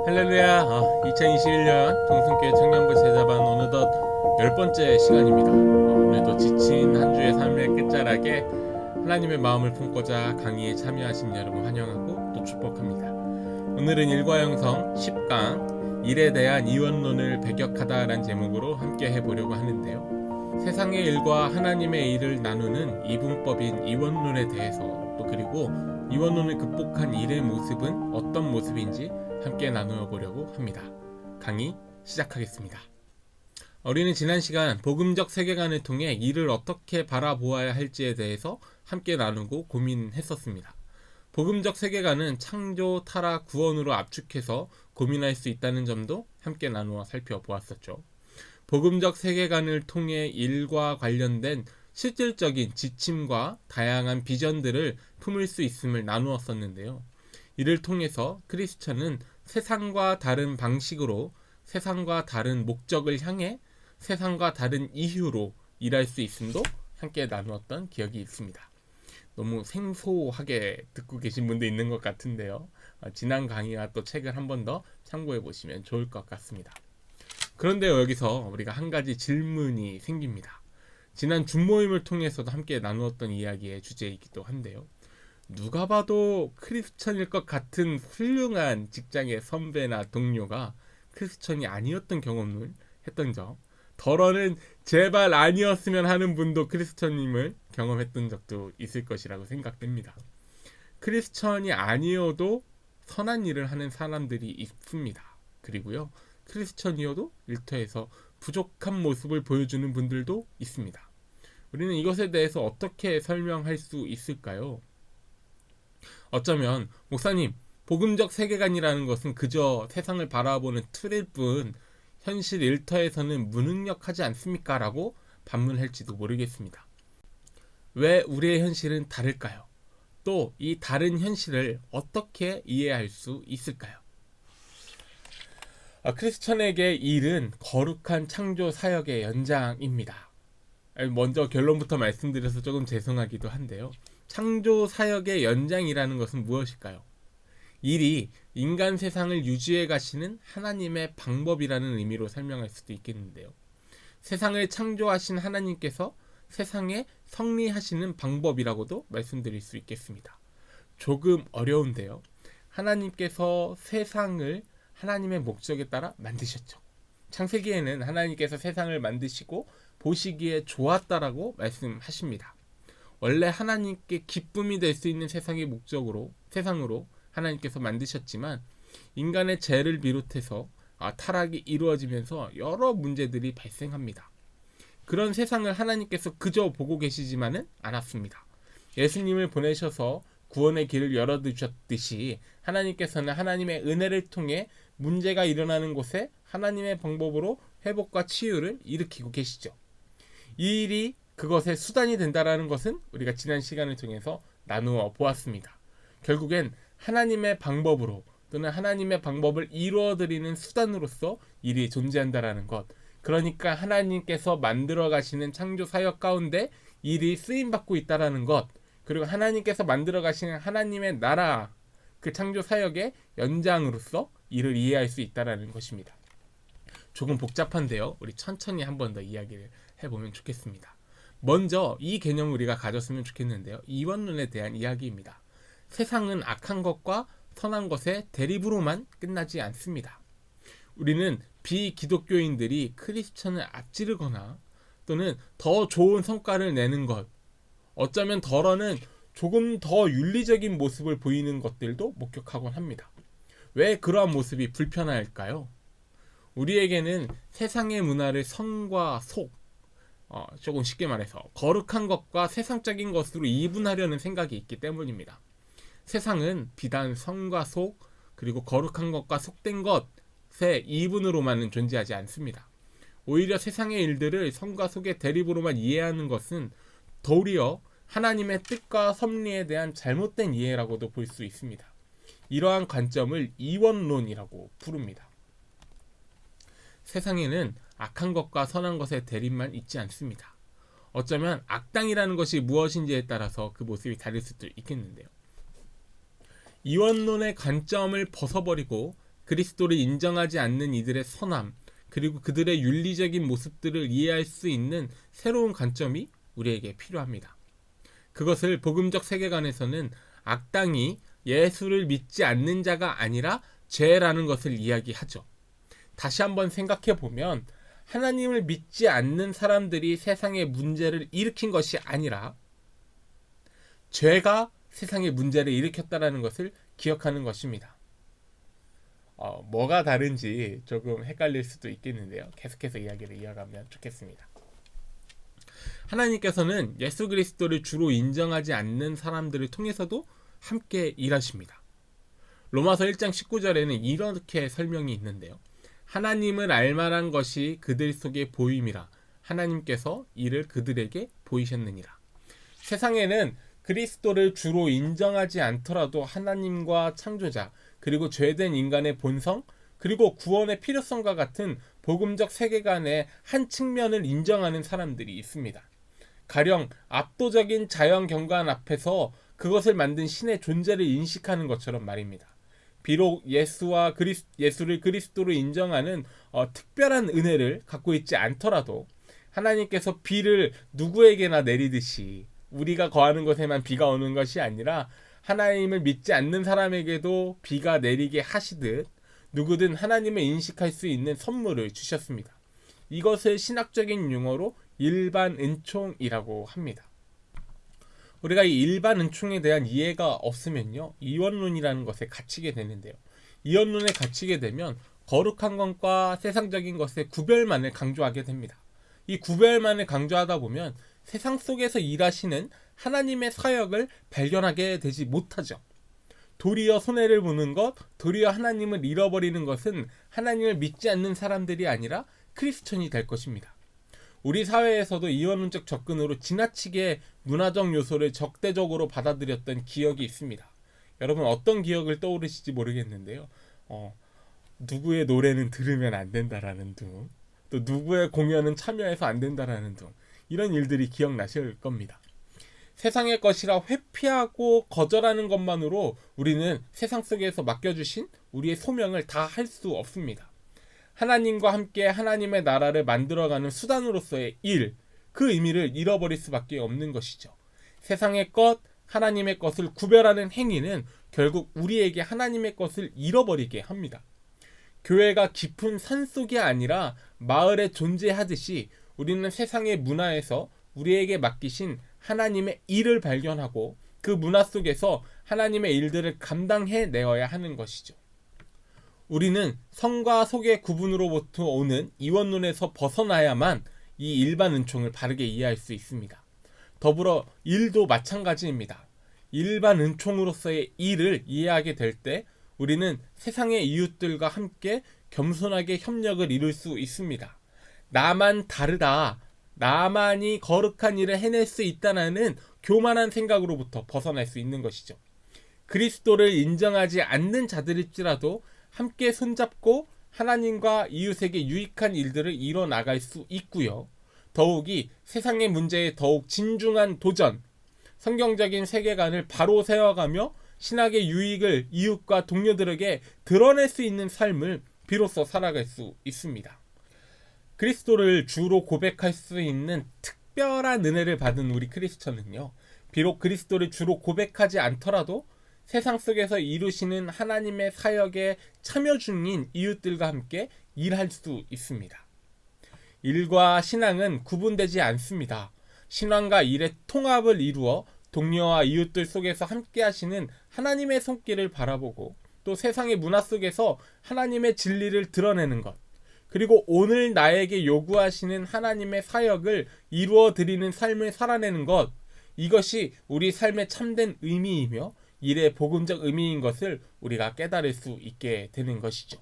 할렐루야. 2021년 동순교회 청년부 제자반 어느덧 10번째 시간입니다. 오늘도 지친 한 주의 삶의 끝자락에 하나님의 마음을 품고자 강의에 참여하신 여러분 환영하고 또 축복합니다. 오늘은 일과 영성 10강 일에 대한 이원론을 배격하다라는 제목으로 함께 해보려고 하는데요. 세상의 일과 하나님의 일을 나누는 이분법인 이원론에 대해서 또 그리고 이원론을 극복한 일의 모습은 어떤 모습인지 함께 나누어 보려고 합니다. 강의 시작하겠습니다. 우리는 지난 시간 복음적 세계관을 통해 일을 어떻게 바라보아야 할지에 대해서 함께 나누고 고민했었습니다. 복음적 세계관은 창조, 타락, 구원으로 압축해서 고민할 수 있다는 점도 함께 나누어 살펴보았었죠. 복음적 세계관을 통해 일과 관련된 실질적인 지침과 다양한 비전들을 품을 수 있음을 나누었었는데요. 이를 통해서 크리스천은 세상과 다른 방식으로 세상과 다른 목적을 향해 세상과 다른 이유로 일할 수 있음도 함께 나누었던 기억이 있습니다. 너무 생소하게 듣고 계신 분도 있는 것 같은데요. 지난 강의와 또 책을 한 번 더 참고해 보시면 좋을 것 같습니다. 그런데 여기서 우리가 한 가지 질문이 생깁니다. 지난 줌모임을 통해서도 함께 나누었던 이야기의 주제이기도 한데요. 누가 봐도 크리스천일 것 같은 훌륭한 직장의 선배나 동료가 크리스천이 아니었던 경험을 했던 적, 더러는 제발 아니었으면 하는 분도 크리스천임을 경험했던 적도 있을 것이라고 생각됩니다. 크리스천이 아니어도 선한 일을 하는 사람들이 있습니다. 그리고요, 크리스천이어도 일터에서 부족한 모습을 보여주는 분들도 있습니다. 우리는 이것에 대해서 어떻게 설명할 수 있을까요? 어쩌면 목사님, 복음적 세계관이라는 것은 그저 세상을 바라보는 틀일 뿐 현실 일터에서는 무능력하지 않습니까? 라고 반문할지도 모르겠습니다. 왜 우리의 현실은 다를까요? 또 이 다른 현실을 어떻게 이해할 수 있을까요? 크리스천에게 일은 거룩한 창조 사역의 연장입니다. 먼저 결론부터 말씀드려서 조금 죄송하기도 한데요. 창조 사역의 연장이라는 것은 무엇일까요? 일이 인간 세상을 유지해 가시는 하나님의 방법이라는 의미로 설명할 수도 있겠는데요. 세상을 창조하신 하나님께서 세상에 섭리하시는 방법이라고도 말씀드릴 수 있겠습니다. 조금 어려운데요. 하나님께서 세상을 하나님의 목적에 따라 만드셨죠. 창세기에는 하나님께서 세상을 만드시고 보시기에 좋았다라고 말씀하십니다. 원래 하나님께 기쁨이 될 수 있는 세상으로 하나님께서 만드셨지만 인간의 죄를 비롯해서 타락이 이루어지면서 여러 문제들이 발생합니다. 그런 세상을 하나님께서 그저 보고 계시지만은 않았습니다. 예수님을 보내셔서 구원의 길을 열어두셨듯이 하나님께서는 하나님의 은혜를 통해 문제가 일어나는 곳에 하나님의 방법으로 회복과 치유를 일으키고 계시죠. 이 일이 그것의 수단이 된다라는 것은 우리가 지난 시간을 통해서 나누어 보았습니다. 결국엔 하나님의 방법으로 또는 하나님의 방법을 이루어드리는 수단으로서 일이 존재한다라는 것, 그러니까 하나님께서 만들어 가시는 창조 사역 가운데 일이 쓰임받고 있다라는 것, 그리고 하나님께서 만들어 가시는 하나님의 나라, 그 창조 사역의 연장으로서 일을 이해할 수 있다라는 것입니다. 조금 복잡한데요. 우리 천천히 한 번 더 이야기를 해보면 좋겠습니다. 먼저 이 개념을 우리가 가졌으면 좋겠는데요. 이원론에 대한 이야기입니다. 세상은 악한 것과 선한 것의 대립으로만 끝나지 않습니다. 우리는 비기독교인들이 크리스천을 앞지르거나 또는 더 좋은 성과를 내는 것, 어쩌면 더러는 조금 더 윤리적인 모습을 보이는 것들도 목격하곤 합니다. 왜 그러한 모습이 불편할까요? 우리에게는 세상의 문화를 성과 속, 조금 쉽게 말해서 거룩한 것과 세상적인 것으로 이분하려는 생각이 있기 때문입니다. 세상은 비단 성과 속, 그리고 거룩한 것과 속된 것의 이분으로만은 존재하지 않습니다. 오히려 세상의 일들을 성과 속의 대립으로만 이해하는 것은 도리어 하나님의 뜻과 섭리에 대한 잘못된 이해라고도 볼 수 있습니다. 이러한 관점을 이원론이라고 부릅니다. 세상에는 악한 것과 선한 것의 대립만 있지 않습니다. 어쩌면 악당이라는 것이 무엇인지에 따라서 그 모습이 다를 수도 있겠는데요. 이원론의 관점을 벗어버리고 그리스도를 인정하지 않는 이들의 선함, 그리고 그들의 윤리적인 모습들을 이해할 수 있는 새로운 관점이 우리에게 필요합니다. 그것을 복음적 세계관에서는 악당이 예수를 믿지 않는 자가 아니라 죄라는 것을 이야기하죠. 다시 한번 생각해 보면 하나님을 믿지 않는 사람들이 세상의 문제를 일으킨 것이 아니라 죄가 세상의 문제를 일으켰다는 것을 기억하는 것입니다. 뭐가 다른지 조금 헷갈릴 수도 있겠는데요. 계속해서 이야기를 이어가면 좋겠습니다. 하나님께서는 예수 그리스도를 주로 인정하지 않는 사람들을 통해서도 함께 일하십니다. 로마서 1장 19절에는 이렇게 설명이 있는데요. 하나님을 알만한 것이 그들 속에 보임이라 하나님께서 이를 그들에게 보이셨느니라. 세상에는 그리스도를 주로 인정하지 않더라도 하나님과 창조자, 그리고 죄된 인간의 본성, 그리고 구원의 필요성과 같은 복음적 세계관의 한 측면을 인정하는 사람들이 있습니다. 가령 압도적인 자연 경관 앞에서 그것을 만든 신의 존재를 인식하는 것처럼 말입니다. 비록 예수를 그리스도로 인정하는 특별한 은혜를 갖고 있지 않더라도 하나님께서 비를 누구에게나 내리듯이 우리가 거하는 곳에만 비가 오는 것이 아니라 하나님을 믿지 않는 사람에게도 비가 내리게 하시듯 누구든 하나님을 인식할 수 있는 선물을 주셨습니다. 이것을 신학적인 용어로 일반 은총이라고 합니다. 우리가 이 일반 은총에 대한 이해가 없으면요, 이원론이라는 것에 갇히게 되는데요. 이원론에 갇히게 되면 거룩한 것과 세상적인 것의 구별만을 강조하게 됩니다. 이 구별만을 강조하다 보면 세상 속에서 일하시는 하나님의 사역을 발견하게 되지 못하죠. 도리어 손해를 보는 것, 도리어 하나님을 잃어버리는 것은 하나님을 믿지 않는 사람들이 아니라 크리스천이 될 것입니다. 우리 사회에서도 이원론적 접근으로 지나치게 문화적 요소를 적대적으로 받아들였던 기억이 있습니다. 여러분 어떤 기억을 떠오르실지 모르겠는데요. 누구의 노래는 들으면 안 된다라는 둥, 또 누구의 공연은 참여해서 안 된다라는 둥, 이런 일들이 기억나실 겁니다. 세상의 것이라 회피하고 거절하는 것만으로 우리는 세상 속에서 맡겨주신 우리의 소명을 다 할 수 없습니다. 하나님과 함께 하나님의 나라를 만들어가는 수단으로서의 일, 그 의미를 잃어버릴 수밖에 없는 것이죠. 세상의 것, 하나님의 것을 구별하는 행위는 결국 우리에게 하나님의 것을 잃어버리게 합니다. 교회가 깊은 산속이 아니라 마을에 존재하듯이 우리는 세상의 문화에서 우리에게 맡기신 하나님의 일을 발견하고 그 문화 속에서 하나님의 일들을 감당해 내어야 하는 것이죠. 우리는 성과 속의 구분으로부터 오는 이원론에서 벗어나야만 이 일반 은총을 바르게 이해할 수 있습니다. 더불어 일도 마찬가지입니다. 일반 은총으로서의 일을 이해하게 될 때 우리는 세상의 이웃들과 함께 겸손하게 협력을 이룰 수 있습니다. 나만 다르다, 나만이 거룩한 일을 해낼 수 있다는 교만한 생각으로부터 벗어날 수 있는 것이죠. 그리스도를 인정하지 않는 자들일지라도 함께 손잡고 하나님과 이웃에게 유익한 일들을 이뤄나갈 수 있고요. 더욱이 세상의 문제에 더욱 진중한 도전, 성경적인 세계관을 바로 세워가며 신학의 유익을 이웃과 동료들에게 드러낼 수 있는 삶을 비로소 살아갈 수 있습니다. 그리스도를 주로 고백할 수 있는 특별한 은혜를 받은 우리 크리스천은요, 비록 그리스도를 주로 고백하지 않더라도 세상 속에서 이루시는 하나님의 사역에 참여 중인 이웃들과 함께 일할 수 있습니다. 일과 신앙은 구분되지 않습니다. 신앙과 일의 통합을 이루어 동료와 이웃들 속에서 함께 하시는 하나님의 손길을 바라보고 또 세상의 문화 속에서 하나님의 진리를 드러내는 것, 그리고 오늘 나에게 요구하시는 하나님의 사역을 이루어 드리는 삶을 살아내는 것, 이것이 우리 삶의 참된 의미이며 일의 복음적 의미인 것을 우리가 깨달을 수 있게 되는 것이죠.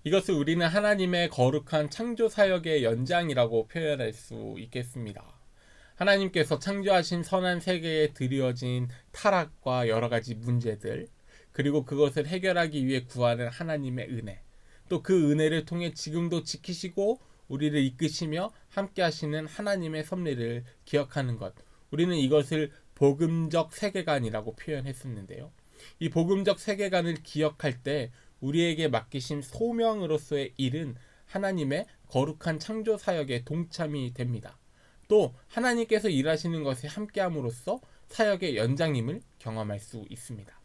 이것을 우리는 하나님의 거룩한 창조 사역의 연장이라고 표현할 수 있겠습니다. 하나님께서 창조하신 선한 세계에 드리워진 타락과 여러 가지 문제들, 그리고 그것을 해결하기 위해 구하는 하나님의 은혜, 또 그 은혜를 통해 지금도 지키시고 우리를 이끄시며 함께 하시는 하나님의 섭리를 기억하는 것, 우리는 이것을 복음적 세계관이라고 표현했었는데요. 이 복음적 세계관을 기억할 때 우리에게 맡기신 소명으로서의 일은 하나님의 거룩한 창조 사역에 동참이 됩니다. 또 하나님께서 일하시는 것에 함께함으로써 사역의 연장임을 경험할 수 있습니다.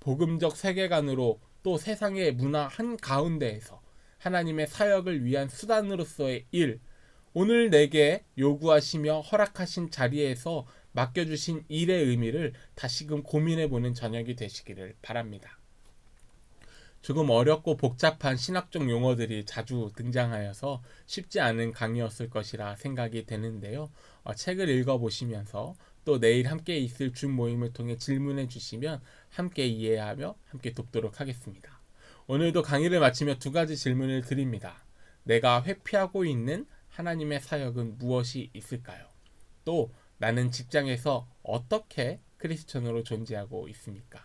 복음적 세계관으로 또 세상의 문화 한가운데에서 하나님의 사역을 위한 수단으로서의 일, 오늘 내게 요구하시며 허락하신 자리에서 맡겨주신 일의 의미를 다시금 고민해보는 저녁이 되시기를 바랍니다. 조금 어렵고 복잡한 신학적 용어들이 자주 등장하여서 쉽지 않은 강의였을 것이라 생각이 되는데요. 책을 읽어보시면서 또 내일 함께 있을 줌 모임을 통해 질문해 주시면 함께 이해하며 함께 돕도록 하겠습니다. 오늘도 강의를 마치며 두 가지 질문을 드립니다. 내가 회피하고 있는 하나님의 사역은 무엇이 있을까요? 또 나는 직장에서 어떻게 크리스천으로 존재하고 있습니까?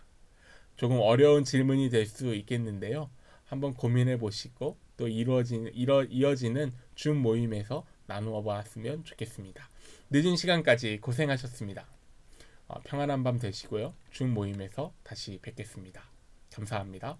조금 어려운 질문이 될 수 있겠는데요. 한번 고민해 보시고 또 이어지는 줌 모임에서 나누어 보았으면 좋겠습니다. 늦은 시간까지 고생하셨습니다. 평안한 밤 되시고요. 줌 모임에서 다시 뵙겠습니다. 감사합니다.